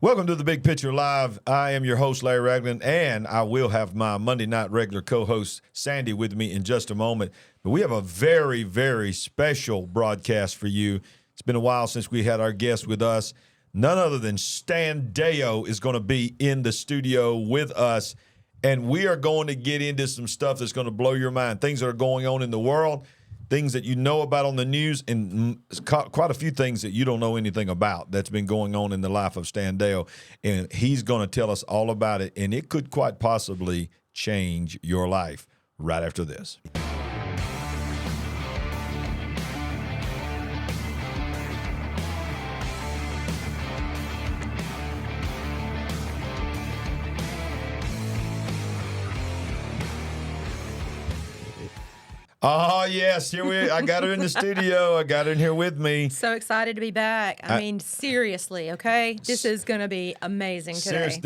Welcome to the Big Picture Live. I am your host, Larry Ragland, and I will have my Monday night regular co-host, Sandy, with me in just a moment. But we have a very, very special broadcast for you. It's been a while since we had our guest with us. None other than Stan Deyo is going to be in the studio with us, and we are going to get into some stuff that's going to blow your mind, things that are going on in the world, things that you know about on the news, and quite a few things that you don't know anything about that's been going on in the life of Stan Deyo. And he's going to tell us all about it, and it could quite possibly change your life right after this. Oh, yes. I got her in the studio. I got her in here with me. So excited to be back. I mean, seriously, okay? This is going to be amazing today.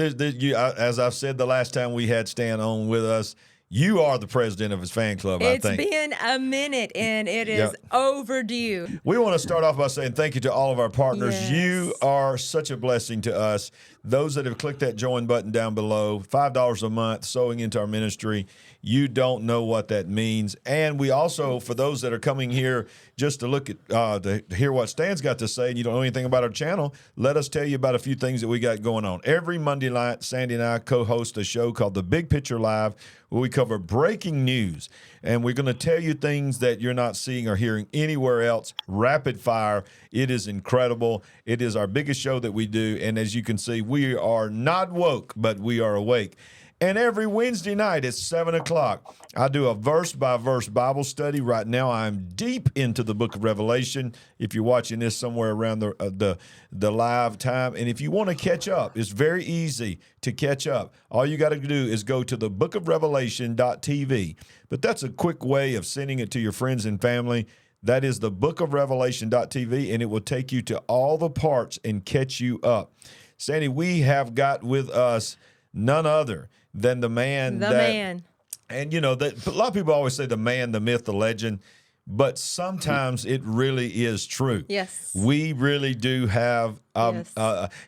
As I've said the last time we had Stan on with us, you are the president of his fan club, I think. It's been a minute, and it is overdue. We want to start off by saying thank you to all of our partners. Yes. You are such a blessing to us. Those that have clicked that join button down below, $5 a month, sowing into our ministry. You don't know what that means. And we also, for those that are coming here just to look at, to hear what Stan's got to say, and you don't know anything about our channel, let us tell you about a few things that we got going on. Every Monday night, Sandy and I co-host a show called The Big Picture Live, where we cover breaking news. And we're going to tell you things that you're not seeing or hearing anywhere else. Rapid fire. It is incredible. It is our biggest show that we do. And as you can see, we are not woke, but we are awake. And every Wednesday night at 7 o'clock, I do a verse-by-verse Bible study. Right now, I'm deep into the book of Revelation. If you're watching this somewhere around the live time, and if you want to catch up, it's very easy to catch up. All you got to do is go to the bookofrevelation.tv. But that's a quick way of sending it to your friends and family. That is the bookofrevelation.tv, and it will take you to all the parts and catch you up. Sandy, we have got with us none other than the man. And you know, that a lot of people always say the man, the myth, the legend, but sometimes it really is true. Yes. We really do have,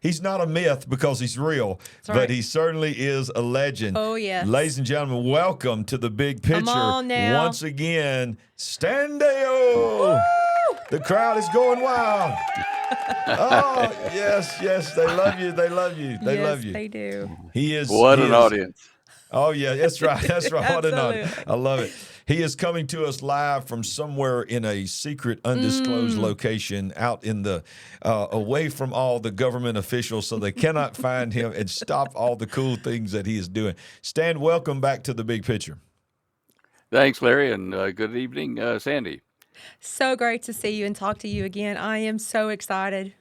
he's not a myth because he's real, but he certainly is a legend. Oh, yes. Ladies and gentlemen, welcome to the Big Picture. Come on now. Once again, Stan Deyo. The crowd is going wild. Oh, yes, they love you. They love you. They love you. They do. What an audience. Oh, yeah, that's right. That's right. What an audience. Absolutely. I love it. He is coming to us live from somewhere in a secret, undisclosed location out in the, away from all the government officials so they cannot find him and stop all the cool things that he is doing. Stan, welcome back to the Big Picture. Thanks, Larry, and good evening, Sandy. So great to see you and talk to you again. I am so excited.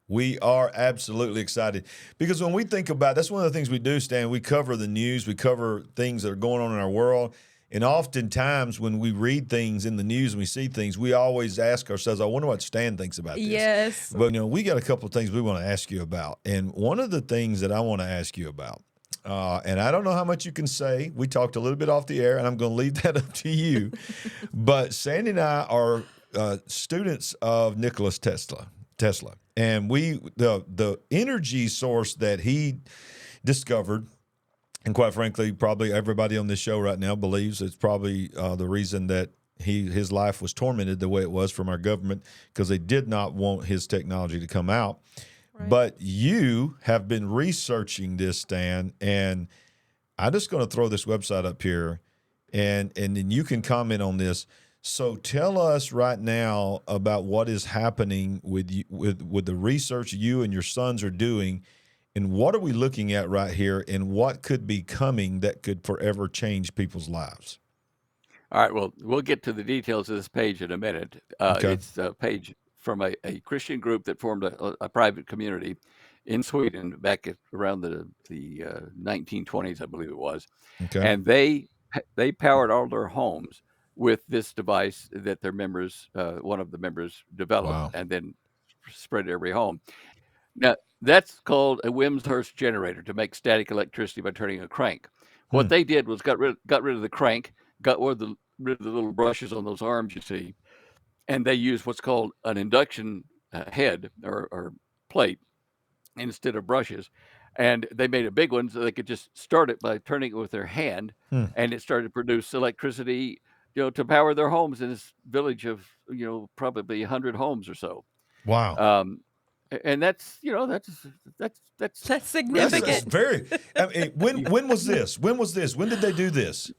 We are absolutely excited because when we think about, that's one of the things we do, Stan, we cover the news, we cover things that are going on in our world. And oftentimes when we read things in the news and we see things, we always ask ourselves, I wonder what Stan thinks about this. Yes. But, you know, we got a couple of things we want to ask you about. And one of the things that I want to ask you about, and I don't know how much you can say. We talked a little bit off the air, and I'm going to leave that up to you. But Sandy and I are students of Nicolas Tesla. And the energy source that he discovered, and quite frankly, probably everybody on this show right now believes it's probably the reason that his life was tormented the way it was from our government, because they did not want his technology to come out. Right. But you have been researching this, Stan, and I'm just going to throw this website up here, and then you can comment on this. So tell us right now about what is happening with you, with the research you and your sons are doing, and what are we looking at right here, and what could be coming that could forever change people's lives? All right, well, we'll get to the details of this page in a minute. Okay. It's a page from a Christian group that formed a private community in Sweden back around the 1920s, I believe it was. Okay. And they powered all their homes with this device that their members, one of the members developed. Wow. And then spread to every home. Now, that's called a Wimshurst generator, to make static electricity by turning a crank. What they did was got rid of the crank, got rid of the little brushes on those arms you see, and they used what's called an induction head or plate instead of brushes. And they made a big one so they could just start it by turning it with their hand, and it started to produce electricity, to power their homes in this village of, probably 100 homes or so. Wow. And that's That's That's significant. very. I mean, when was this? When was this? When did they do this?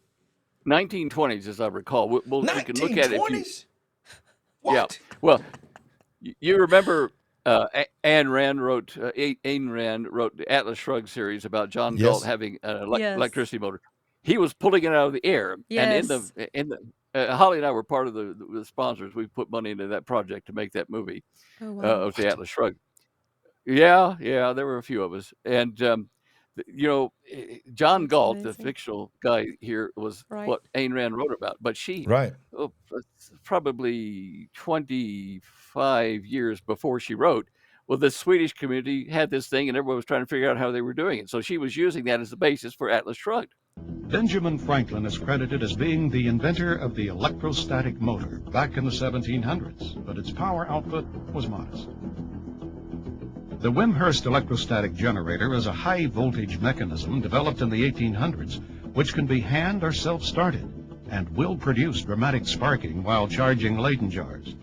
1920s, as I recall. We can look at it. 1920s? Yeah. What? Well, you remember Ayn Rand wrote the Atlas Shrugged series about John Galt Yes. having an Yes. electricity motor. He was pulling it out of the air, and Yes. Holly and I were part of the sponsors. We put money into that project to make that movie Oh, wow. of the Atlas Shrugged. Yeah, there were a few of us, and John That's Galt, the amazing. fictional guy here, was Right. what Ayn Rand wrote about. But she, Right. probably 25 years before she wrote, well, the Swedish community had this thing, and everyone was trying to figure out how they were doing it. So she was using that as the basis for Atlas Shrugged. Benjamin Franklin is credited as being the inventor of the electrostatic motor back in the 1700s, but its power output was modest. The Wimshurst electrostatic generator is a high-voltage mechanism developed in the 1800s, which can be hand or self-started and will produce dramatic sparking while charging Leyden jars.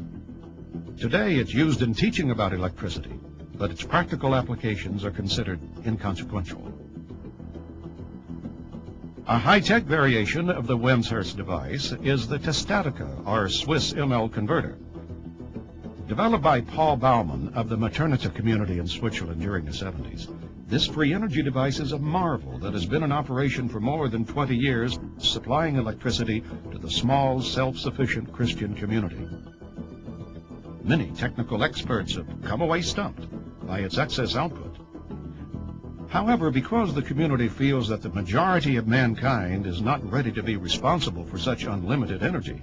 Today, it's used in teaching about electricity, but its practical applications are considered inconsequential. A high-tech variation of the Wimshurst device is the Testatica, or Swiss ML converter. Developed by Paul Baumann of the Maternity community in Switzerland during the 70s, this free energy device is a marvel that has been in operation for more than 20 years, supplying electricity to the small, self-sufficient Christian community. Many technical experts have come away stumped by its excess output. However, because the community feels that the majority of mankind is not ready to be responsible for such unlimited energy,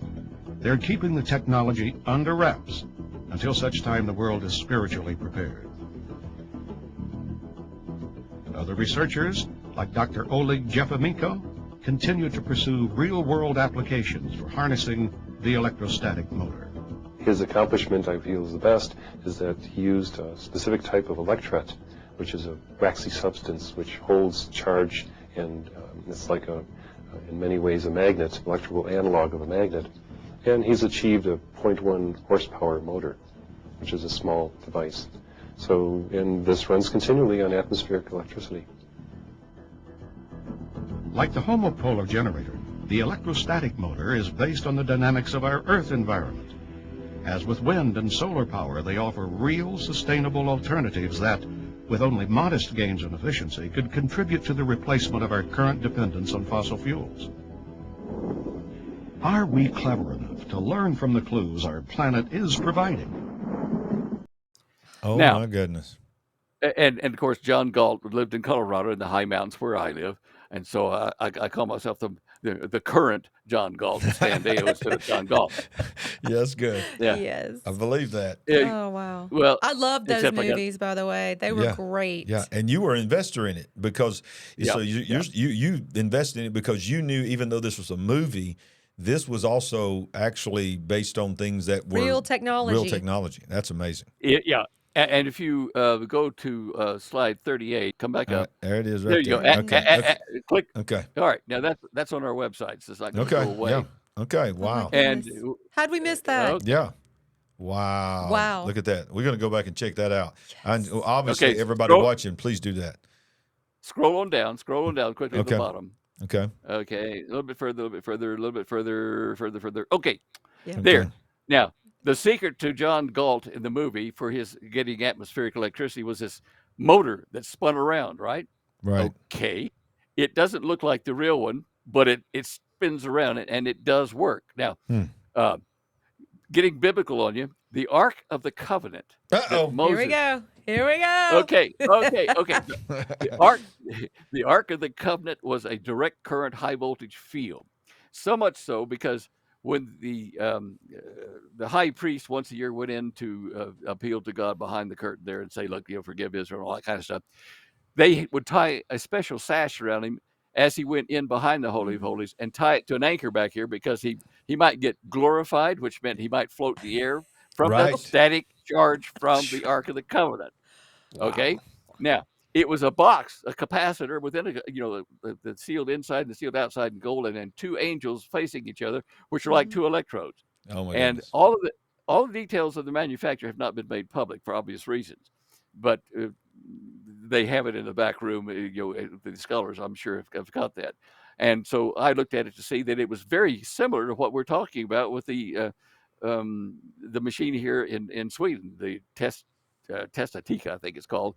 they're keeping the technology under wraps until such time the world is spiritually prepared. Other researchers, like Dr. Oleg Jefamenko, continue to pursue real-world applications for harnessing the electrostatic motor. His accomplishment, I feel, is the best, is that he used a specific type of electret, which is a waxy substance which holds charge, and it's like in many ways a magnet, electrical analog of a magnet. And he's achieved a 0.1 horsepower motor, which is a small device. And this runs continually on atmospheric electricity. Like the homopolar generator, the electrostatic motor is based on the dynamics of our Earth environment. As with wind and solar power, they offer real, sustainable alternatives that, with only modest gains in efficiency, could contribute to the replacement of our current dependence on fossil fuels. Are we clever enough to learn from the clues our planet is providing? Oh, Now- my goodness. And of course, John Galt lived in Colorado in the high mountains where I live, and so I call myself the current John Galt, Stan Deyo instead of John Galt. Yeah, that's good. Yeah. Yes. I believe that. Oh, wow. Well, I love those except I got- movies, by the way. They were Yeah. great. Yeah, and you were an investor in it because so Yeah. you invested in it because you knew, even though this was a movie, this was also actually based on things that were Real technology. Real technology. That's amazing. Yeah. And if you go to slide 38, come back up. There it is, There right you go. there. Okay. Click. Okay. All right. Now that's on our website, so it's not going to Okay. go away. Yeah. Okay. Oh, my Wow. And goodness. How'd we miss that? okay. Yeah. Wow. Wow. Look at that. We're going to go back and check that out. And obviously, Okay, everybody scroll- watching, please do that. Scroll on down quickly to Okay. the bottom. Okay. Okay, a little bit further, further. Okay, Yeah. there. Okay. Now, the secret to John Galt in the movie for his getting atmospheric electricity was this motor that spun around, right? Right. Okay. It doesn't look like the real one, but it spins around and it does work. Now, getting biblical on you, the Ark of the Covenant. that Uh-oh. Moses, Here we go. Okay. The Ark of the Covenant was a direct current high voltage field. So much so because when the high priest once a year went in to appeal to God behind the curtain there and say, look, forgive Israel, and all that kind of stuff, they would tie a special sash around him as he went in behind the Holy of Holies and tie it to an anchor back here because he might get glorified, which meant he might float in the air from Right. the static charge from the Ark of the Covenant. Okay? Now, it was a box, a capacitor within the sealed inside and the sealed outside in gold, and then two angels facing each other, which are like two electrodes. Oh my And goodness. all the details of the manufacture have not been made public for obvious reasons, but they have it in the back room. The scholars, I'm sure, have got that. And so I looked at it to see that it was very similar to what we're talking about with the machine here in Sweden, the Testatika, I think it's called.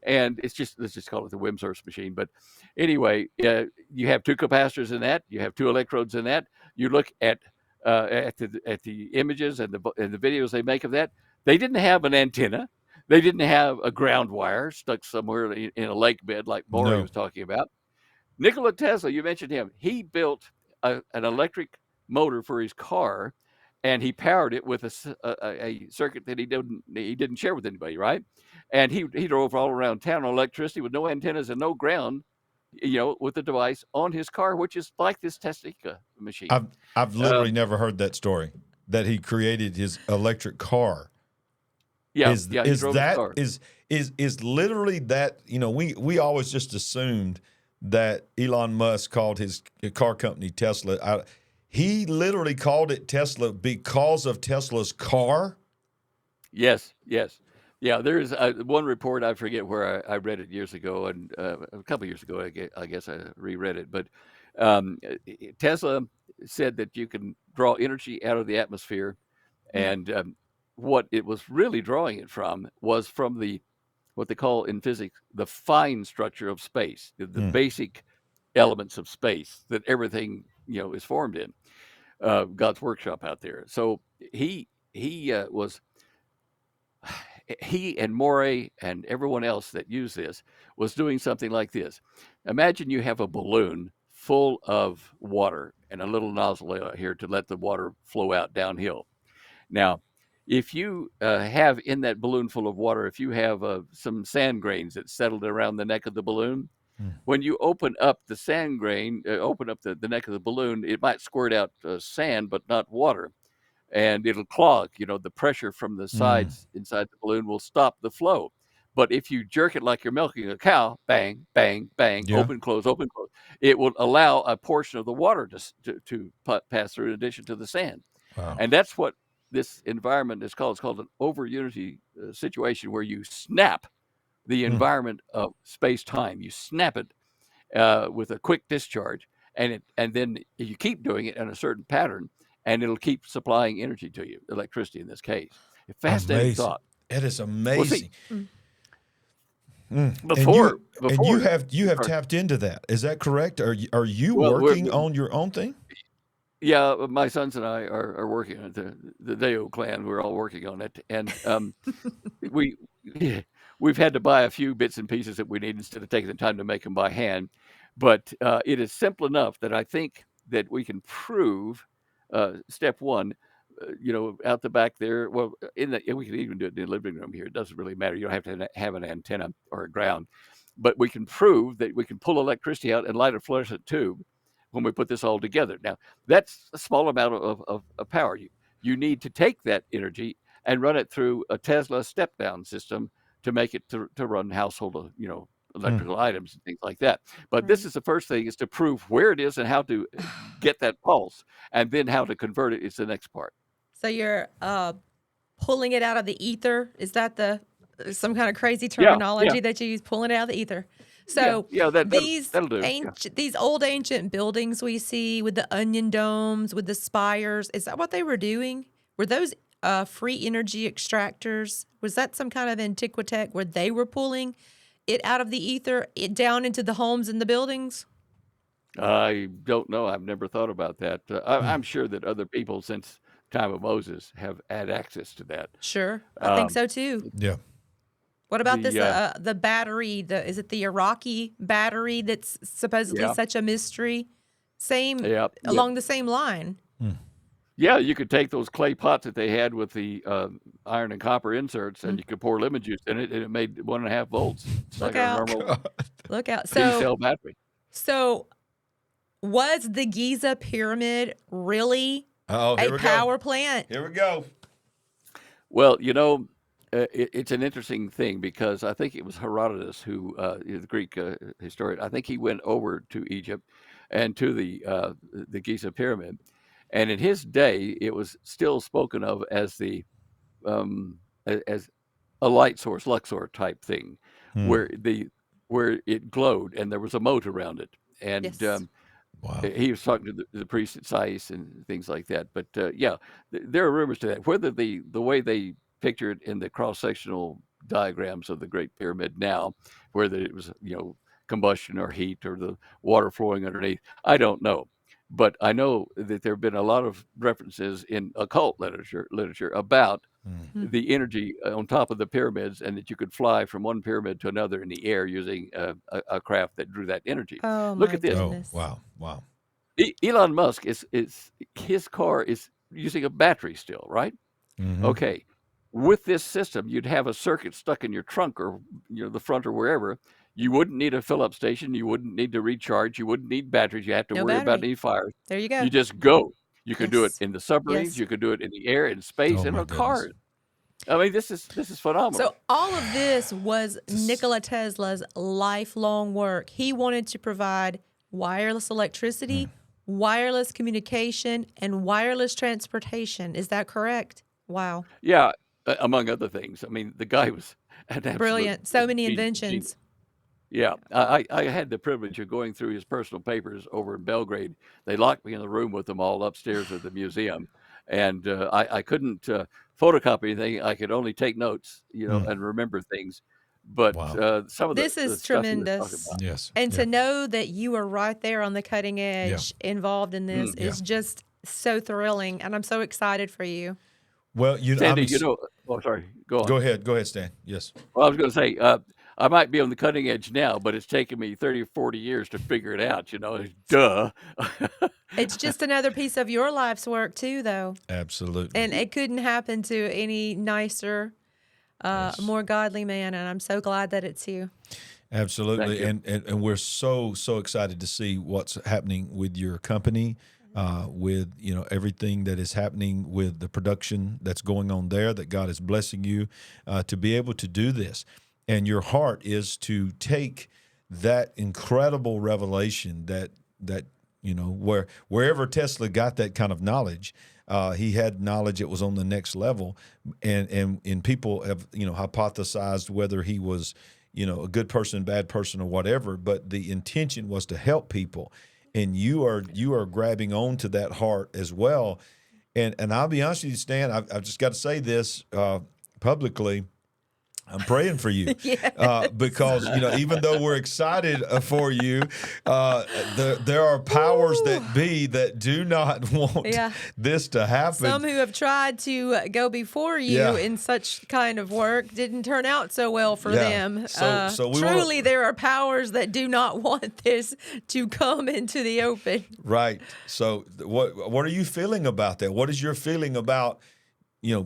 And let's just call it the Wimshurst machine. But anyway, you have two capacitors in that. You have two electrodes in that. You look at the images and the videos they make of that. They didn't have an antenna. They didn't have a ground wire stuck somewhere in a lake bed like Maury was talking about. Nikola Tesla, you mentioned him. He built an electric motor for his car, and he powered it with a circuit that he didn't share with anybody, right? And he drove all around town on electricity with no antennas and no ground, with the device on his car, which is like this Tesla machine. I've literally never heard that story, that he created his electric car. Yeah, is he drove his car. Is literally that, we always just assumed that Elon Musk called his car company Tesla. He literally called it Tesla because of Tesla's car? Yes. Yeah, there's one report, I forget where I read it years ago, and a couple of years ago, I guess I reread it. But Tesla said that you can draw energy out of the atmosphere, and what it was really drawing it from was from what they call in physics the fine structure of space, the basic elements of space that everything is formed in. God's workshop out there. So he and Morey and everyone else that used this was doing something like this. Imagine you have a balloon full of water and a little nozzle here to let the water flow out downhill. Now, if you have in that balloon full of water, if you have some sand grains that settled around the neck of the balloon, when you open up the sand grain, open up the neck of the balloon, it might squirt out sand, but not water. And it'll clog. The pressure from the sides inside the balloon will stop the flow. But if you jerk it like you're milking a cow, bang, bang, bang, open, close, it will allow a portion of the water to pass through in addition to the sand. Wow. And that's what this environment is called. It's called an over-unity situation, where you snap the environment of space-time. You snap it with a quick discharge, and then you keep doing it in a certain pattern, and it'll keep supplying energy to you, electricity in this case. A fascinating thought. It is amazing. Before you have tapped into that. Is that correct? Are you working on your own thing? Yeah, my sons and I are working on it. The Deyo clan. We're all working on it, and we've had to buy a few bits and pieces that we need instead of taking the time to make them by hand. But it is simple enough that I think that we can prove. Step one, out the back there. Well, we can even do it in the living room here. It doesn't really matter. You don't have to have an antenna or a ground, but we can prove that we can pull electricity out and light a fluorescent tube when we put this all together. Now, that's a small amount of power. You need to take that energy and run it through a Tesla step-down system to make it to run household, electrical items and things like that. But this is the first thing, is to prove where it is and how to get that pulse, and then how to convert it is the next part. So you're pulling it out of the ether? Is that some kind of crazy terminology that you use, pulling it out of the ether? So that'll do. These old ancient buildings we see with the onion domes, with the spires, is that what they were doing? Were those free energy extractors? Was that some kind of antiquitech where they were pulling it out of the ether, it down into the homes and the buildings? I don't know. I've never thought about that. I'm sure that other people since the time of Moses have had access to that. Sure, I think so too. Yeah. What about the battery? Is it the Iraqi battery that's supposedly such a mystery? Along the same line. Yeah, you could take those clay pots that they had with the iron and copper inserts, and you could pour lemon juice in it, and it made 1.5 volts. It's Look like out. a normal Look out. D-cell battery. So was the Giza pyramid really a power plant? Here we go. Well, it's an interesting thing because I think it was Herodotus who, the Greek historian. I think he went over to Egypt and to the Giza pyramid, and in his day, it was still spoken of as the as a light source, Luxor type thing, Hmm. where it glowed and there was a moat around it, and Yes. Wow. he was talking to the priest at Sais and things like that. But yeah, there are rumors to that. Whether the way they picture it in the cross sectional diagrams of the Great Pyramid now, whether it was combustion or heat or the water flowing underneath, I don't know. But I know that there have been a lot of references in occult literature about Hmm. the energy on top of the pyramids, and that you could fly from one pyramid to another in the air using a craft that drew that energy. Oh Look my at this. Oh, goodness. wow. Elon Musk is his car is using a battery still, right? Hmm. Okay. With this system, you'd have a circuit stuck in your trunk or the front or wherever. You wouldn't need a fill-up station. You wouldn't need to recharge. You wouldn't need batteries. You have to No worry about battery. any fires. There you You go. just go. You could do it Yes. in the submarines. Yes. You could do it in the air, in space, Oh in my a goodness. car. I mean, this is phenomenal. So all of this was Nikola Tesla's lifelong work. He wanted to provide wireless electricity, wireless communication, and wireless transportation. Is that correct? Wow. Yeah, among other things. I mean, the guy was an absolute Brilliant. So many genius. inventions. Yeah, I had the privilege of going through his personal papers over in Belgrade. They locked me in the room with them all upstairs at the museum, and I couldn't photocopy anything. I could only take notes, Hmm. and remember things. But Wow. some of This the is stuff he was talking tremendous. about. Yes. And Yeah. to know that you are right there on the cutting Yeah. edge involved in this Mm. is just so thrilling. And I'm so excited for you. Well, Sandy, oh, sorry, go on. Go ahead, Stan. Yes. Well, I was going to say, I might be on the cutting edge now, but it's taken me 30 or 40 years to figure it out, duh. It's just another piece of your life's work, too, though. Absolutely. And it couldn't happen to any nicer, Yes. more godly man. And I'm so glad that it's you. Absolutely. Thank you. And we're so excited to see what's happening with your company, with everything that is happening with the production that's going on there, that God is blessing you to be able to do this. And your heart is to take that incredible revelation that wherever Tesla got that kind of knowledge, he had knowledge that was on the next level, and people have hypothesized whether he was a good person, bad person, or whatever, but the intention was to help people, and you are grabbing onto that heart as well. And I'll be honest with you, Stan, I've just got to say this publicly. I'm praying for you because even though we're excited for you, there are powers that be that do not want this to happen. Some who have tried to go before you in such kind of work didn't turn out so well for them. So truly, there are powers that do not want this to come into the open. Right. So what are you feeling about that? What is your feeling about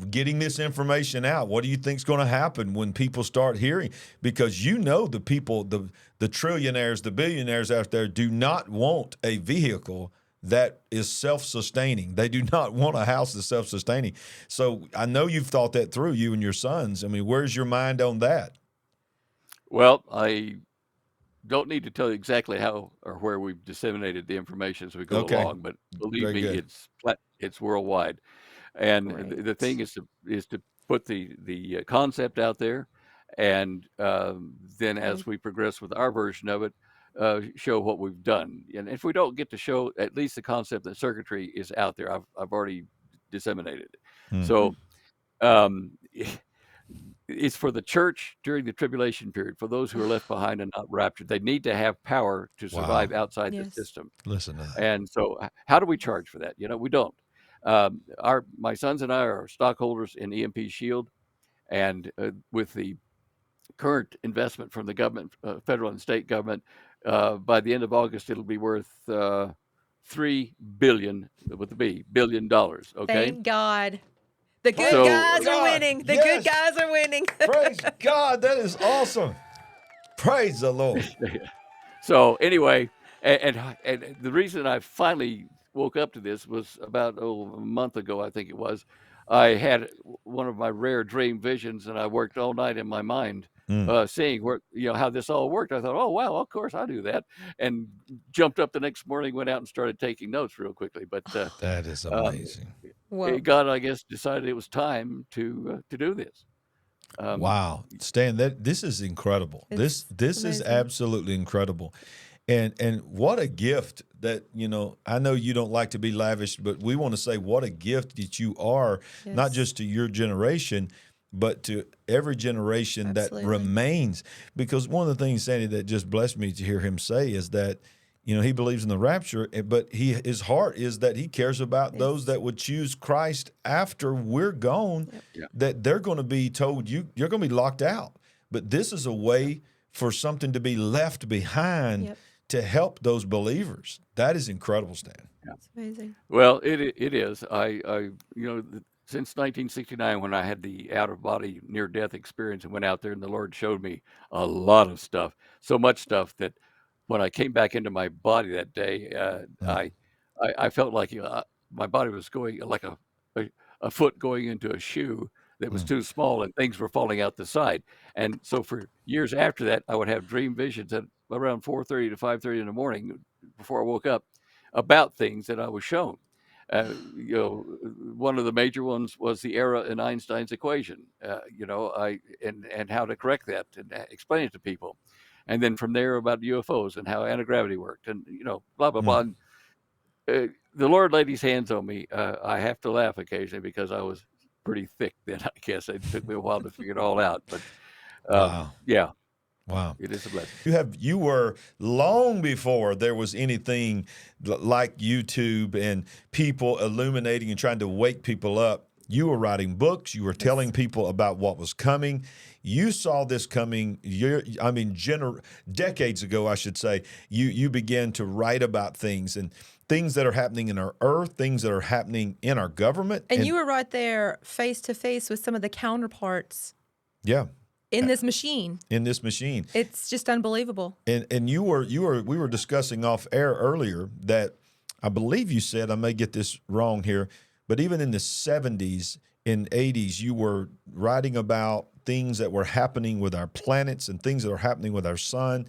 getting this information out? What do you think is going to happen when people start hearing? Because the people, the trillionaires, the billionaires out there do not want a vehicle that is self-sustaining. They do not want a house that's self-sustaining. So I know you've thought that through, you and your sons. I mean, where's your mind on that? Well, I don't need to tell you exactly how or where we've disseminated the information as we go along, but believe Very me, good. it's worldwide. And the thing is to put the concept out there, and then as we progress with our version of it, show what we've done. And if we don't get to show at least the concept that circuitry is out there, I've already disseminated it. So it's for the church during the tribulation period, for those who are left behind and not raptured. They need to have power to survive outside the system. Listen to that. And so how do we charge for that? We don't. My sons and I are stockholders in EMP Shield, and with the current investment from the government, federal and state government, by the end of August, it'll be worth $3 billion with the B, $1 billion. Okay. Thank God. The good guys are winning. The good guys are winning. Praise God. That is awesome. Praise the Lord. So anyway, and the reason I finally woke up to this was about a month ago, I think it was. I had one of my rare dream visions, and I worked all night in my mind, seeing how this all worked. I thought, oh wow, of course I do that, and jumped up the next morning, went out and started taking notes real quickly. But that is amazing. God, I guess, decided it was time to do this. Wow, Stan, this is incredible. This is absolutely incredible. And what a gift that, I know you don't like to be lavish, but we want to say what a gift that you are, not just to your generation, but to every generation that remains. Because one of the things, Sandy, that just blessed me to hear him say is that, he believes in the rapture, but his heart is that he cares about those that would choose Christ after we're gone, that they're going to be told, you're going to be locked out. But this is a way for something to be left behind to help those believers. That is incredible, Stan. That's amazing. Well, it is. I since 1969, when I had the out-of-body near-death experience and went out there, and the Lord showed me a lot of stuff, so much stuff that when I came back into my body that day, I felt like my body was going like a foot going into a shoe that was too small, and things were falling out the side. And so for years after that, I would have dream visions at around 4:30 to 5:30 in the morning before I woke up about things that I was shown. One of the major ones was the error in Einstein's equation, and how to correct that and explain it to people. And then from there about UFOs and how anti-gravity worked, and blah blah blah. And, the Lord laid His hands on me. I have to laugh occasionally because I was pretty thick then. I guess it took me a while to figure it all out, but yeah. Wow. It is a blessing. You were long before there was anything like YouTube and people illuminating and trying to wake people up. You were writing books. You were telling people about what was coming. You saw this coming, decades ago, I should say. You began to write about things and things that are happening in our earth, things that are happening in our government. And you were right there face to face with some of the counterparts. Yeah. In this machine. It's just unbelievable. And we were discussing off air earlier that I believe you said, I may get this wrong here, but even in the 70s and 80s, you were writing about things that were happening with our planets and things that are happening with our sun.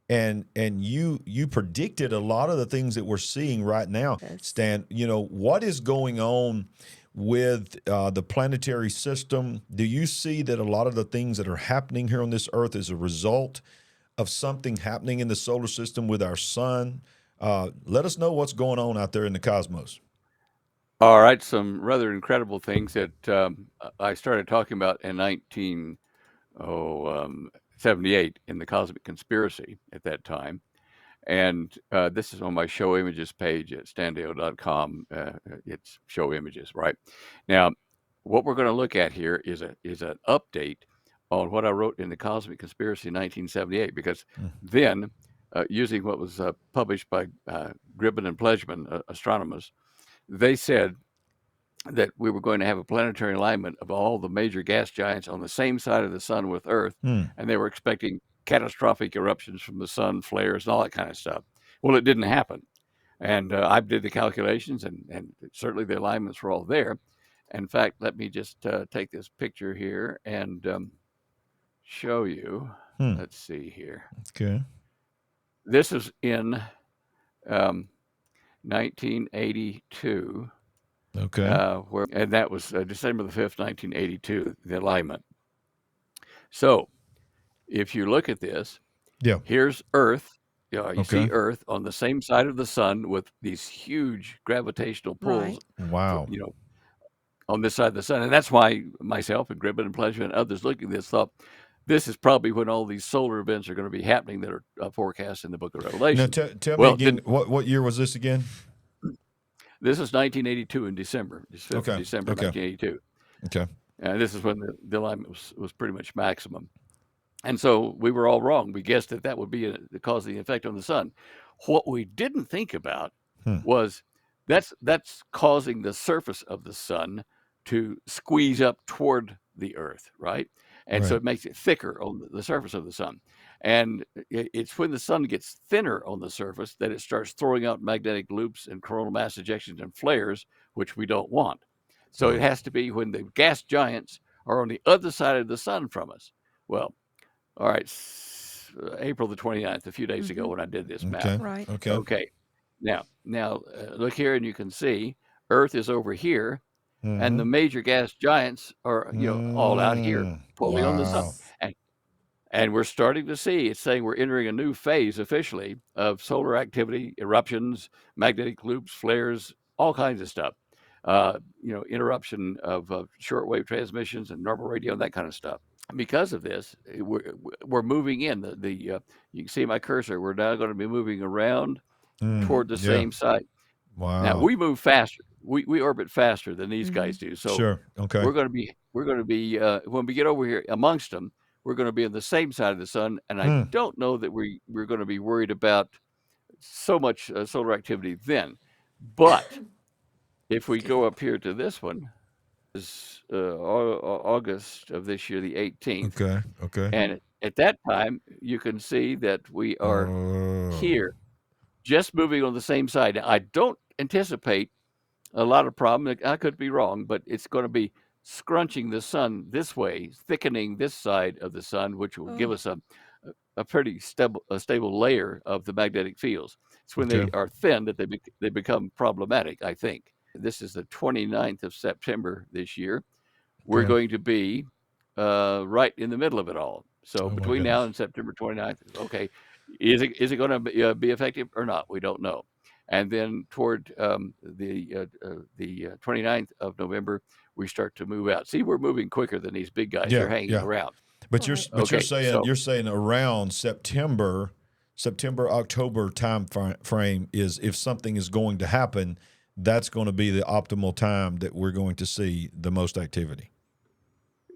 And you predicted a lot of the things that we're seeing right now. Stan, what is going on with the planetary system? Do you see that a lot of the things that are happening here on this earth is a result of something happening in the solar system with our sun? Let us know what's going on out there in the cosmos. All right, some rather incredible things that I started talking about in 1978 in the Cosmic Conspiracy at that time. And this is on my show images page at standeyo.com. It's show images, right? Now, what we're going to look at here is an update on what I wrote in the Cosmic Conspiracy in 1978, because then, using what was published by Gribben and Pledgeman, astronomers, they said that we were going to have a planetary alignment of all the major gas giants on the same side of the sun with Earth, and they were expecting catastrophic eruptions from the sun, flares, and all that kind of stuff. Well, it didn't happen. And I did the calculations, and certainly the alignments were all there. In fact, let me just take this picture here and show you. Let's see here. Okay. This is in 1982. Okay. And that was December the 5th, 1982, the alignment. So, if you look at this, here's Earth. You see Earth on the same side of the sun with these huge gravitational pulls. Right. Wow. On this side of the sun. And that's why myself and Gribben and Pleasure and others looking at this thought, this is probably when all these solar events are going to be happening that are forecast in the book of Revelation. Now, tell me again, what year was this again? This is 1982 in December. It's 5th of December, 1982. Okay. And this is when the alignment was pretty much maximum. And so we were all wrong. We guessed that would be the cause of the effect on the sun. What we didn't think about was that's causing the surface of the sun to squeeze up toward the Earth, right? And so it makes it thicker on the surface of the sun. And it's when the sun gets thinner on the surface that it starts throwing out magnetic loops and coronal mass ejections and flares, which we don't want. So it has to be when the gas giants are on the other side of the sun from us. Well, all right, April the 29th, a few days ago when I did this map. Right. Okay. Now, look here, and you can see Earth is over here, and the major gas giants are, all out here pulling on the sun. And we're starting to see, it's saying we're entering a new phase officially of solar activity, eruptions, magnetic loops, flares, all kinds of stuff. Interruption of shortwave transmissions and normal radio and that kind of stuff. Because of this, we're moving in. You can see my cursor. We're now going to be moving around toward the same side. Wow. Now we move faster. We orbit faster than these guys do. So sure. Okay. We're going to be when we get over here amongst them, we're going to be on the same side of the sun. And I don't know that we're going to be worried about so much solar activity then. But if we go up here to this one, is August of this year, the 18th. Okay. And at that time, you can see that we are here, just moving on the same side. Now, I don't anticipate a lot of problem. I could be wrong, but it's going to be scrunching the sun this way, thickening this side of the sun, which will give us a pretty stable layer of the magnetic fields. It's when they are thin that they become problematic, I think. This is the 29th of September this year. We're going to be right in the middle of it all. So between now and September 29th, okay, is it going to be effective or not? We don't know. And then toward the 29th of November, we start to move out. See, we're moving quicker than these big guys. They're hanging around. But you're saying around September, October time frame is if something is going to happen, that's going to be the optimal time that we're going to see the most activity.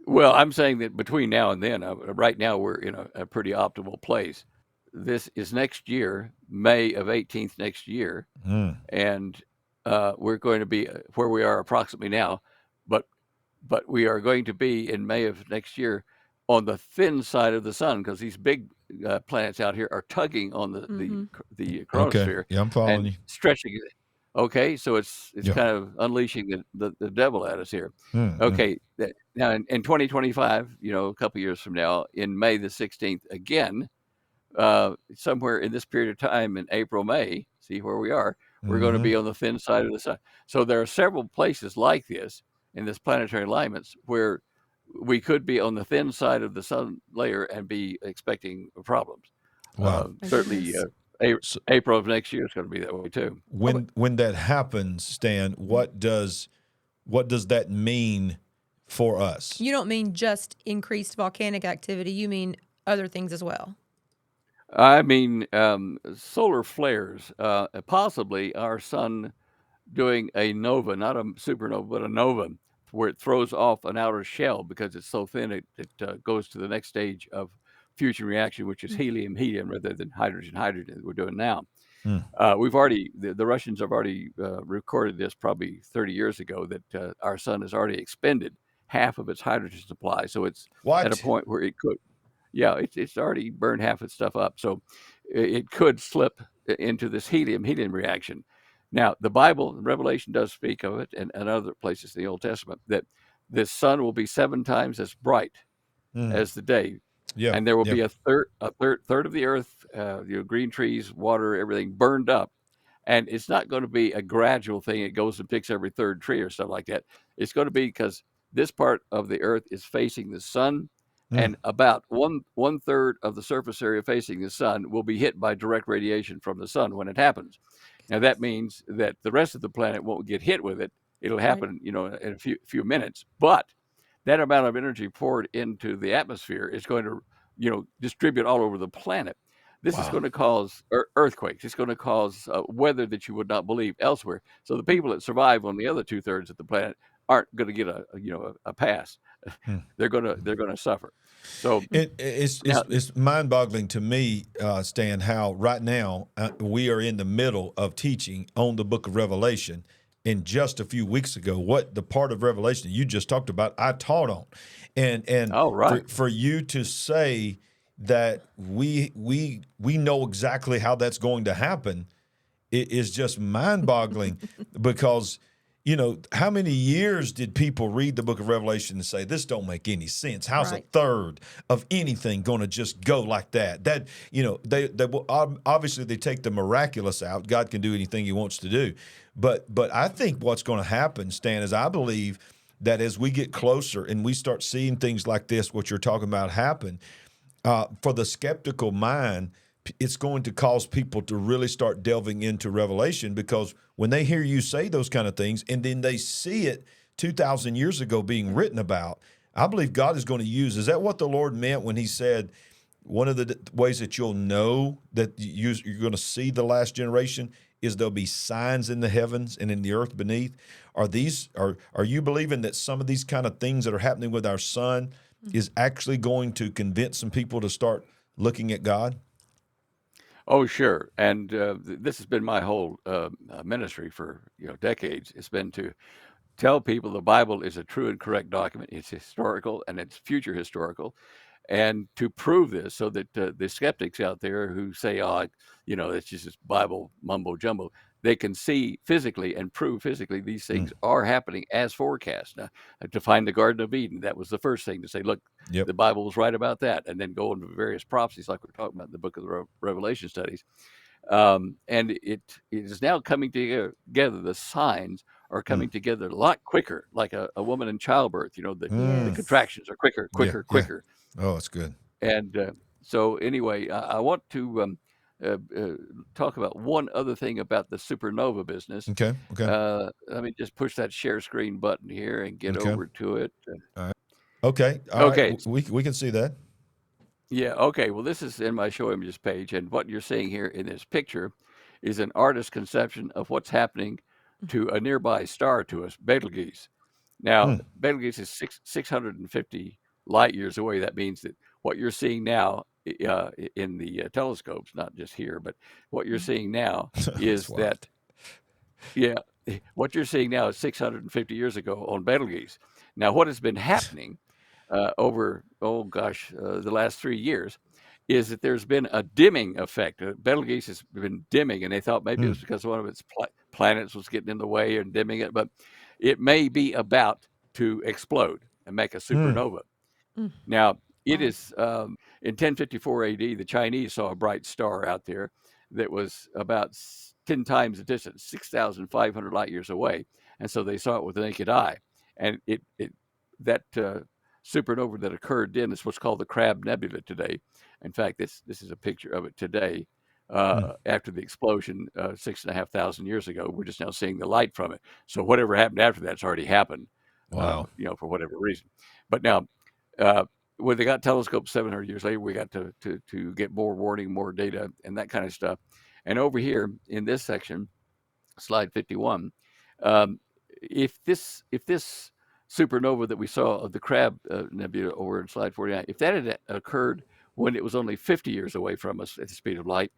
Well, I'm saying that between now and then, right now we're in a pretty optimal place. This is next year, May of 18th next year, and we're going to be where we are approximately now, but we are going to be in May of next year on the thin side of the sun because these big planets out here are tugging on the chronosphere. Yeah, I'm following you. Stretching it. Okay, so it's kind of unleashing the devil at us here. Okay, now in 2025, a couple years from now, in May the 16th, again, somewhere in this period of time in April, May, see where we are, we're going to be on the thin side of the sun. So there are several places like this in this planetary alignments where we could be on the thin side of the sun layer and be expecting problems. Wow. Certainly. April of next year is going to be that way too. When that happens, Stan, what does that mean for us? You don't mean just increased volcanic activity. You mean other things as well. I mean solar flares, possibly our sun doing a nova, not a supernova, but a nova, where it throws off an outer shell because it's so thin it goes to the next stage of fusion reaction, which is helium rather than hydrogen that we're doing now. We've already, the Russians have already recorded this probably 30 years ago that our sun has already expended half of its hydrogen supply. So it's at a point where it could, it's already burned half its stuff up. So it could slip into this helium reaction. Now, the Bible, Revelation does speak of it, and other places in the Old Testament, that this sun will be 7 times as bright as the day. Yeah, and there will be a third of the earth, green trees, water, everything burned up, and it's not going to be a gradual thing. It goes and picks every third tree or stuff like that. It's going to be because this part of the earth is facing the sun, and about one third of the surface area facing the sun will be hit by direct radiation from the sun when it happens. Now that means that the rest of the planet won't get hit with it. It'll happen, in a few minutes, but that amount of energy poured into the atmosphere is going to, distribute all over the planet. This is going to cause earthquakes. It's going to cause weather that you would not believe elsewhere. So the people that survive on the other 2/3 of the planet aren't going to get a pass. They're going to suffer. So it's mind-boggling to me, Stan, how right now we are in the middle of teaching on the Book of Revelation. And just a few weeks ago, what the part of Revelation you just talked about, I taught on, and for you to say that we know exactly how that's going to happen, it is just mind-boggling because how many years did people read the book of Revelation and say, this don't make any sense? How's a third of anything going to just go like that? That, they will, obviously they take the miraculous out. God can do anything he wants to do. But I think what's going to happen, Stan, is I believe that as we get closer and we start seeing things like this, what you're talking about happen, for the skeptical mind, it's going to cause people to really start delving into Revelation, because when they hear you say those kind of things and then they see it 2,000 years ago being written about, I believe God is going to use. Is that what the Lord meant when he said one of the ways that you'll know that you're going to see the last generation is there'll be signs in the heavens and in the earth beneath? Are you believing that some of these kind of things that are happening with our son is actually going to convince some people to start looking at God? Oh, sure. And this has been my whole ministry for decades. It's been to tell people the Bible is a true and correct document. It's historical and it's future historical. And to prove this so that the skeptics out there who say, it's just this Bible mumbo jumbo, they can see physically and prove physically these things are happening as forecast. Now, to find the Garden of Eden, that was the first thing to say, look, the Bible was right about that. And then go into various prophecies like we're talking about in the book of the Revelation studies. And it is now coming together. The signs are coming together a lot quicker, like a woman in childbirth. The contractions are quicker. Oh, that's good. And so anyway, I want to talk about one other thing about the supernova business. Okay. Let me just push that share screen button here and get over to it. All right. Okay. Okay. Right. We can see that. Yeah. Okay. Well, this is in my show images page, and what you're seeing here in this picture is an artist's conception of what's happening to a nearby star to us, Betelgeuse. Now, Betelgeuse is 650 light years away. That means that what you're seeing now in the telescopes, not just here, but what you're seeing now is that, what you're seeing now is 650 years ago on Betelgeuse. Now, what has been happening over, the last 3 years is that there's been a dimming effect. Betelgeuse has been dimming, and they thought maybe it was because one of its planets was getting in the way and dimming it, but it may be about to explode and make a supernova. Now, it is in 1054 AD, the Chinese saw a bright star out there that was about 10 times the distance, 6,500 light years away. And so they saw it with the naked eye. And that supernova that occurred then is what's called the Crab Nebula today. In fact, this is a picture of it today. After the explosion 6,500 years ago, we're just now seeing the light from it. So whatever happened after that's already happened. Wow. For whatever reason. But now, when they got telescopes 700 years later, we got to get more warning, more data, and that kind of stuff. And over here in this section, slide 51, if this supernova that we saw of the Crab Nebula over in slide 49, if that had occurred when it was only 50 years away from us at the speed of light,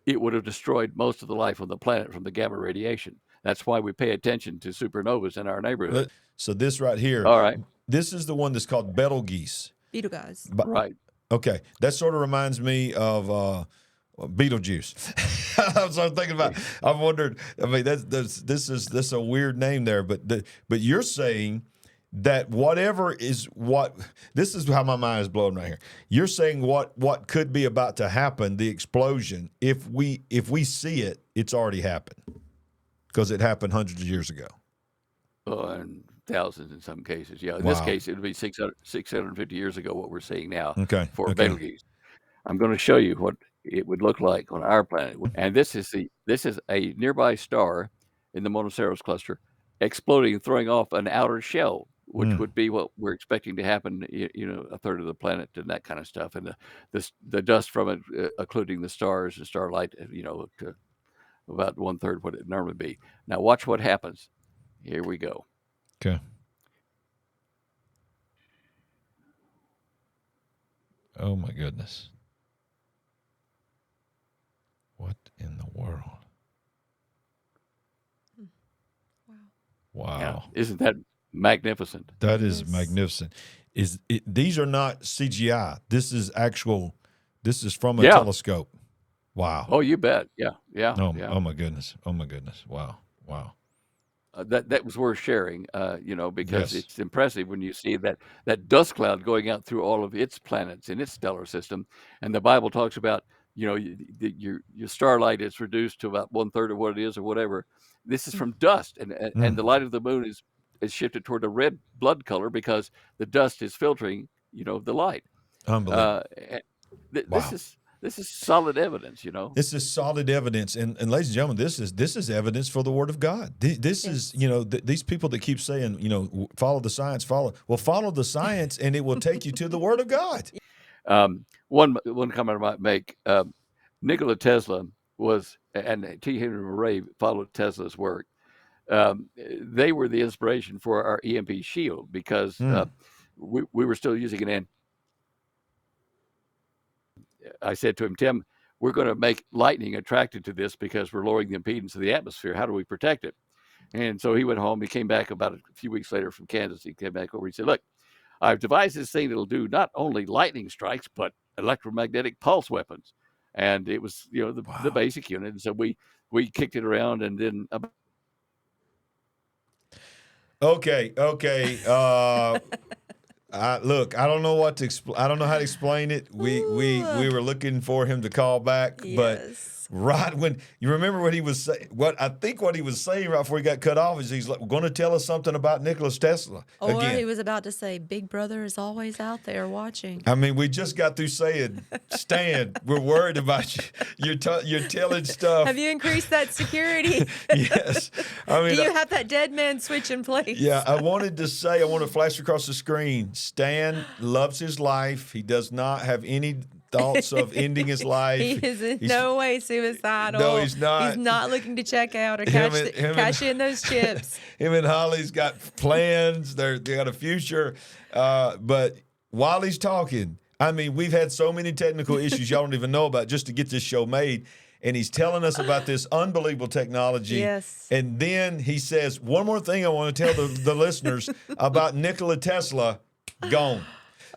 it would have destroyed most of the life on the planet from the gamma radiation. That's why we pay attention to supernovas in our neighborhood. So this right here, all right, this is the one that's called Betelgeuse. Betelgeuse. Right. Okay, that sort of reminds me of Beetlejuice. That's what I'm thinking about. I've wondered. I mean, this is a weird name there, but you're saying that whatever is what, this is how my mind is blown right here. You're saying what could be about to happen, the explosion, if we see it, it's already happened because it happened hundreds of years ago. And thousands in some cases. Yeah, in this case, it would be 650 years ago what we're seeing now for Betelgeuse. I'm going to show you what it would look like on our planet. And this is a nearby star in the Monoceros cluster exploding and throwing off an outer shell, which would be what we're expecting to happen, a third of the planet and that kind of stuff. And the dust from it, including the stars and starlight, to about 1/3 what it normally be. Now watch what happens. Here we go. Okay. Oh my goodness. What in the world? Wow. Yeah. Isn't that magnificent? That is magnificent. These are not CGI. This is from a telescope. Wow. Oh, you bet. Yeah. Oh my goodness. Wow. that was worth sharing, because Yes. it's impressive when you see that dust cloud going out through all of its planets in its stellar system, and the Bible talks about your starlight is reduced to about 1/3 of what it is or whatever. This is from dust, and the light of the moon is shifted toward a red blood color because the dust is filtering the light. Unbelievable. This Wow. is solid evidence. This is solid evidence, and ladies and gentlemen, this is evidence for the Word of God. This is these people that keep saying follow the science, follow the science, and it will take you to the Word of God. One comment I might make: Nikola Tesla and T. Henry Murray followed Tesla's work. They were the inspiration for our EMP shield because we were still using an. I said to him, Tim, we're going to make lightning attracted to this because we're lowering the impedance of the atmosphere. How do we protect it? And so he went home. He came back about a few weeks later from Kansas. He came back over. He said, look, I've devised this thing that'll do not only lightning strikes, but electromagnetic pulse weapons. And it was, the basic unit. And so we kicked it around and then. Okay. Look, I don't know what to explain. I don't know how to explain it. We were looking for him to call back, but right when you remember what he was saying, what he was saying right before he got cut off is he's like, going to tell us something about Nicolas Tesla. Or again. He was about to say, Big Brother is always out there watching. I mean, we just got through saying, Stan, we're worried about you. You're telling stuff. Have you increased that security? Yes. I mean, do you have that dead man switch in place? Yeah, I want to flash across the screen. Stan loves his life. He does not have any thoughts of ending his life. He is in no way suicidal. No, he's not. He's not looking to check out or cash in those chips. Him and Holly's got plans. They got a future. But while he's talking, I mean, we've had so many technical issues y'all don't even know about just to get this show made. And he's telling us about this unbelievable technology. Yes. And then he says, one more thing I want to tell the listeners about Nikola Tesla. Gone.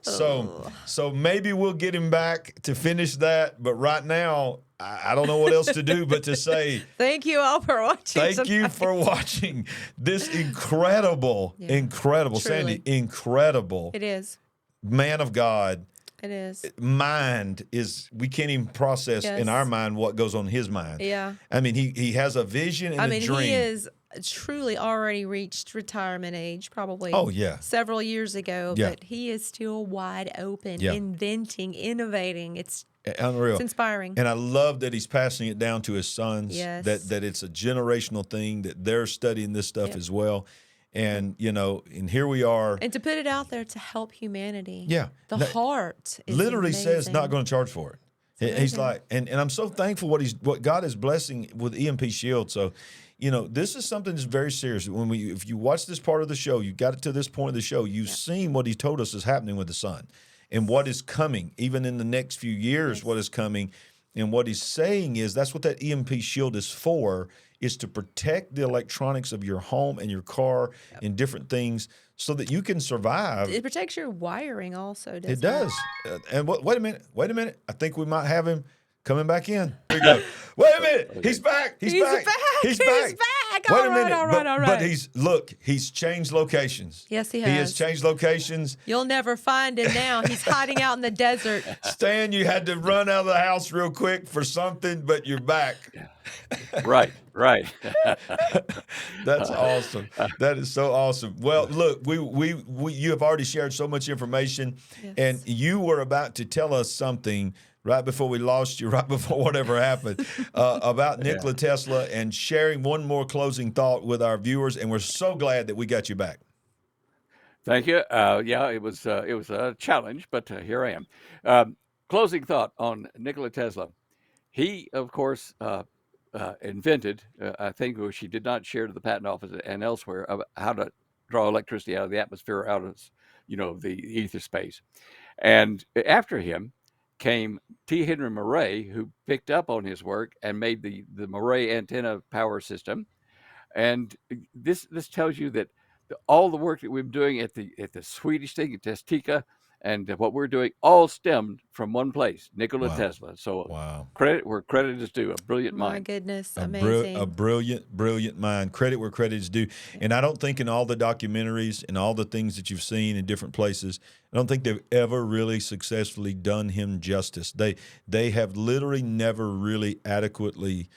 So maybe we'll get him back to finish that. But right now, I don't know what else to do but to say thank you all for watching. Thank you for watching this incredible, Truly. Sandy, incredible. It is. Man of God. It is. Mind is, we can't even process in our mind what goes on in his mind. Yeah. I mean, he has a vision and a dream. He is truly already reached retirement age, probably several years ago, but he is still wide open, inventing, innovating. It's unreal. It's inspiring. And I love that he's passing it down to his sons, yes. that it's a generational thing, that they're studying this stuff as well. And, and here we are. And to put it out there to help humanity. Yeah. The heart is literally amazing. Says not going to charge for it. He's like, and I'm so thankful what God is blessing with EMP Shield. So, this is something that's very serious. If you watch this part of the show, you got it to this point of the show, you've seen what he told us is happening with the sun and what is coming, even in the next few years, what is coming. And what he's saying is that's what that EMP Shield is for, is to protect the electronics of your home and your car and different things so that you can survive. It protects your wiring also, doesn't it? It does. And wait a minute. I think we might have him coming back in. Here we go. Wait a minute. Okay. He's back. He's back. Wait a minute. All right. But he's changed locations. Yes, he has. He has changed locations. You'll never find him now. He's hiding out in the desert. Stan, you had to run out of the house real quick for something, but you're back. Right. That's awesome. That is so awesome. Well, look, we you have already shared so much information, and you were about to tell us something right before we lost you, right before whatever happened, about Nikola Tesla, and sharing one more closing thought with our viewers. And we're so glad that we got you back. Thank you. It was a challenge, but here I am. Closing thought on Nikola Tesla. He, of course, invented, I think, which he did not share to the patent office and elsewhere, of how to draw electricity out of the atmosphere, out of the ether space. And after him came T. Henry Murray, who picked up on his work and made the Murray antenna power system. And this tells you that all the work that we've been doing at the Swedish thing, at Testika, And what we're doing all stemmed from one place, Nikola Wow. Tesla. So Wow. credit where credit is due, a brilliant My mind. goodness, A amazing. brilliant mind. Credit where credit is due. And I don't think in all the documentaries and all the things that you've seen in different places, I don't think they've ever really successfully done him justice. They have literally never really adequately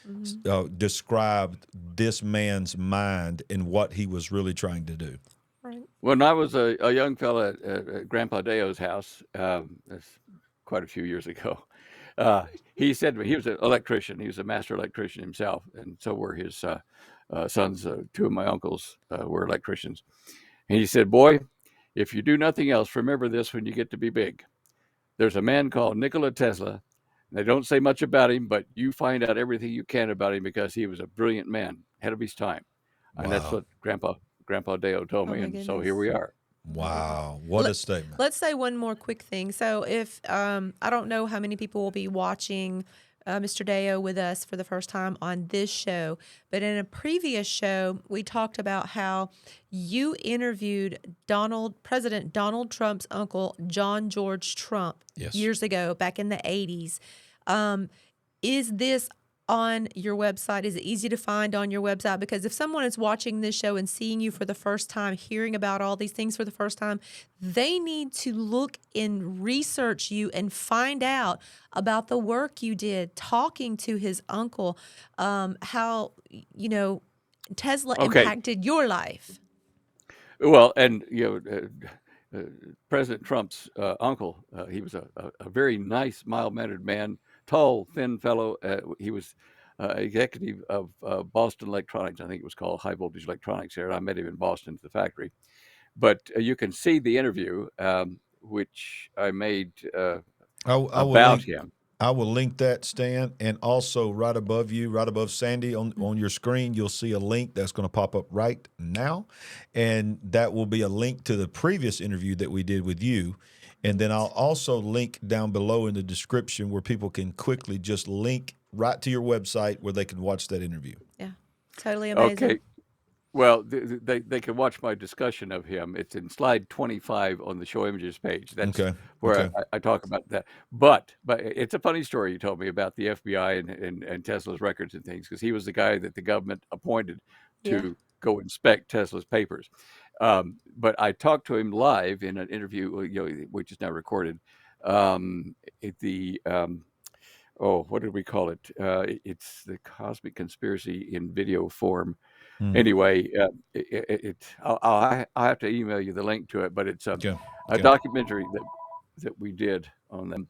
described this man's mind and what he was really trying to do. Right. When I was a young fella at Grandpa Deyo's house, that's quite a few years ago, he said he was an electrician. He was a master electrician himself, and so were his sons. Two of my uncles were electricians. And he said, "Boy, if you do nothing else, remember this when you get to be big. There's a man called Nikola Tesla. They don't say much about him, but you find out everything you can about him because he was a brilliant man, ahead of his time." Wow. And that's what Grandpa Deyo told me, and so here we are. Wow, what a statement. Let's say one more quick thing. So if I don't know how many people will be watching Mr. Deyo with us for the first time on this show, but in a previous show, we talked about how you interviewed President Donald Trump's uncle, John George Trump, years ago, back in the 80s. Is this on your website? Is it easy to find on your website? Because if someone is watching this show and seeing you for the first time, hearing about all these things for the first time, they need to look and research you and find out about the work you did talking to his uncle, how, Tesla impacted your life. Well, and President Trump's uncle, he was a very nice, mild-mannered man, tall, thin fellow. He was executive of Boston Electronics, I think it was called High Voltage Electronics here. And I met him in Boston at the factory. But you can see the interview, which I made about him. I will link that, Stan, and also right above you, right above Sandy on your screen, you'll see a link that's going to pop up right now, and that will be a link to the previous interview that we did with you. And then I'll also link down below in the description where people can quickly just link right to your website where they can watch that interview. Yeah, totally amazing. Okay. Well, they can watch my discussion of him. It's in slide 25 on the Show Images page. That's where I talk about that. But it's a funny story you told me about the FBI and Tesla's records and things, because he was the guy that the government appointed to go inspect Tesla's papers. But I talked to him live in an interview, which is now recorded. At the what did we call it? It's the Cosmic Conspiracy in video form. Anyway, I'll have to email you the link to it, but it's a documentary that we did on them.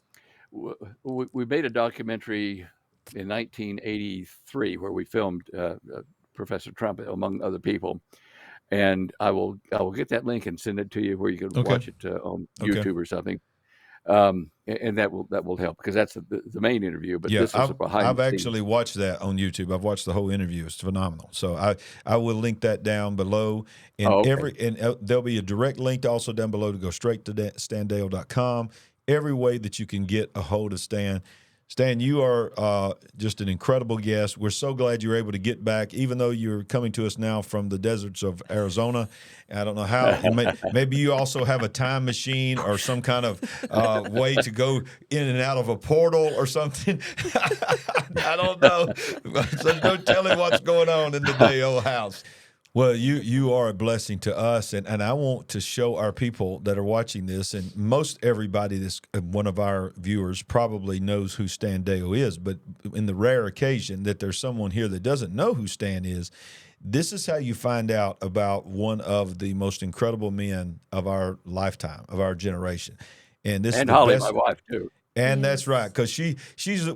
We made a documentary in 1983 where we filmed Professor Trump, among other people. And I will get that link and send it to you where you can watch it on YouTube or something. And that will help, because that's the main interview. But this is behind. I've actually watched that on YouTube. I've watched the whole interview. It's phenomenal. So I will link that down below. And there'll be a direct link also down below to go straight to StanDeyo.com. Every way that you can get a hold of Stan. Stan, you are just an incredible guest. We're so glad you're able to get back, even though you're coming to us now from the deserts of Arizona. I don't know how. Maybe you also have a time machine or some kind of way to go in and out of a portal or something. I don't know. So no telling what's going on in the Deyo house. Well, you are a blessing to us, and I want to show our people that are watching this, and most everybody that's one of our viewers probably knows who Stan Deyo is, but in the rare occasion that there's someone here that doesn't know who Stan is, this is how you find out about one of the most incredible men of our lifetime, of our generation. And this is the Holly, best, my wife, too. And that's right, because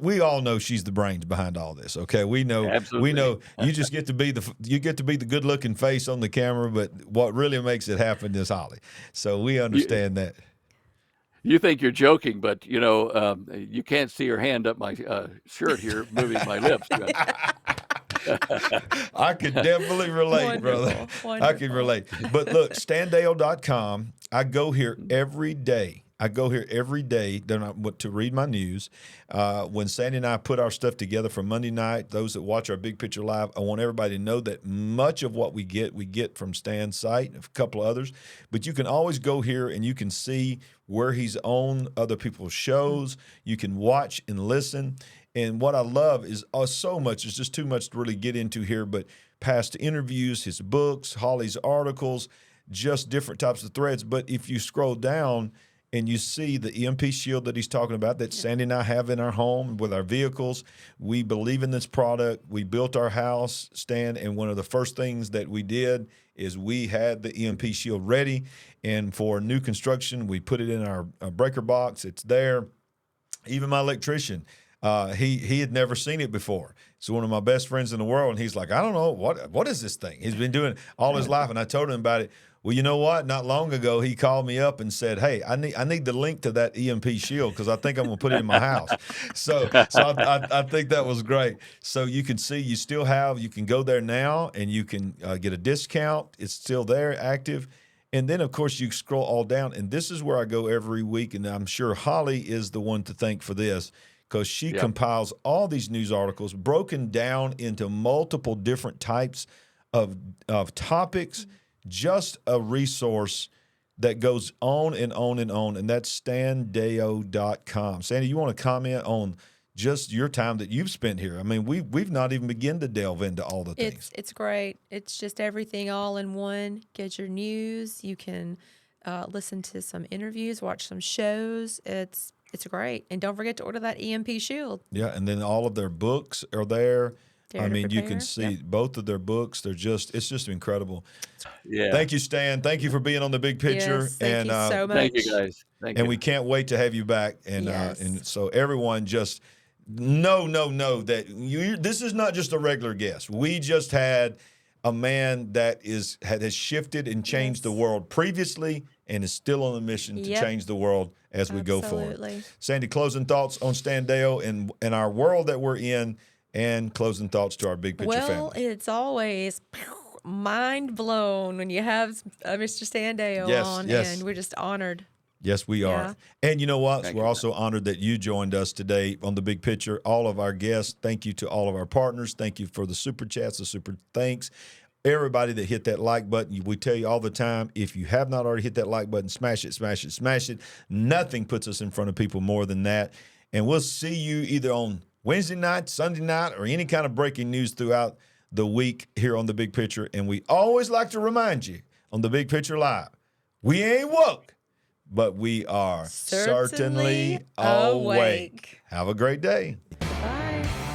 we all know she's the brains behind all this. Okay, we know. Absolutely. We know. You just get to be the good looking face on the camera, but what really makes it happen is Holly. So we understand that. You think you're joking, but you can't see her hand up my shirt here, moving my lips. I could definitely relate, brother. I can relate. But look, StanDeyo.com. I go here every day I go here every day to read my news. When Sandy and I put our stuff together for Monday night, those that watch our Big Picture Live, I want everybody to know that much of what we get from Stan's site and a couple of others. But you can always go here and you can see where he's on other people's shows. You can watch and listen. And what I love is so much. It's just too much to really get into here, but past interviews, his books, Holly's articles, just different types of threads. But if you scroll down, and you see the EMP shield that he's talking about that Sandy and I have in our home with our vehicles. We believe in this product. We built our house, Stan, and one of the first things that we did is we had the EMP shield ready. And for new construction, we put it in our breaker box. It's there. Even my electrician, he had never seen it before. So one of my best friends in the world, and he's like, I don't know, what is this thing? He's been doing it all his life, and I told him about it. Well, you know what? Not long ago, he called me up and said, hey, I need the link to that EMP shield because I think I'm going to put it in my house. So I think that was great. So you can see you can go there now and you can get a discount. It's still there, active. And then, of course, you scroll all down. And this is where I go every week. And I'm sure Holly is the one to thank for this because she compiles all these news articles broken down into multiple different types of topics. Just a resource that goes on and on and on, and that's standeyo.com. Sandy, you want to comment on just your time that you've spent here? I mean, we've not even begun to delve into all the things. It's great. It's just everything all in one. Get your news. You can listen to some interviews, watch some shows. It's great. And don't forget to order that EMP shield. Yeah, and then all of their books are there. I mean, you can see both of their books. It's just incredible. Yeah. Thank you, Stan. Thank you for being on the Big Picture. Yes, thank you so much. Thank you, guys. Thank you. We can't wait to have you back. And and so everyone just know that this is not just a regular guest. We just had a man that has shifted and changed the world previously and is still on a mission to change the world as we go forward. Sandy, closing thoughts on Stan Deyo and our world that we're in, and closing thoughts to our Big Picture family. Well, it's always mind blown when you have Mr. Stan Deyo on, and we're just honored. Yes, we are. And you know what? We're also honored that you joined us today on the Big Picture. All of our guests, thank you to all of our partners. Thank you for the super chats, the super thanks. Everybody that hit that like button, we tell you all the time, if you have not already hit that like button, smash it, smash it, smash it. Nothing puts us in front of people more than that. And we'll see you either on Wednesday night, Sunday night, or any kind of breaking news throughout the week here on The Big Picture. And we always like to remind you on The Big Picture Live, we ain't woke, but we are certainly awake. Have a great day. Bye.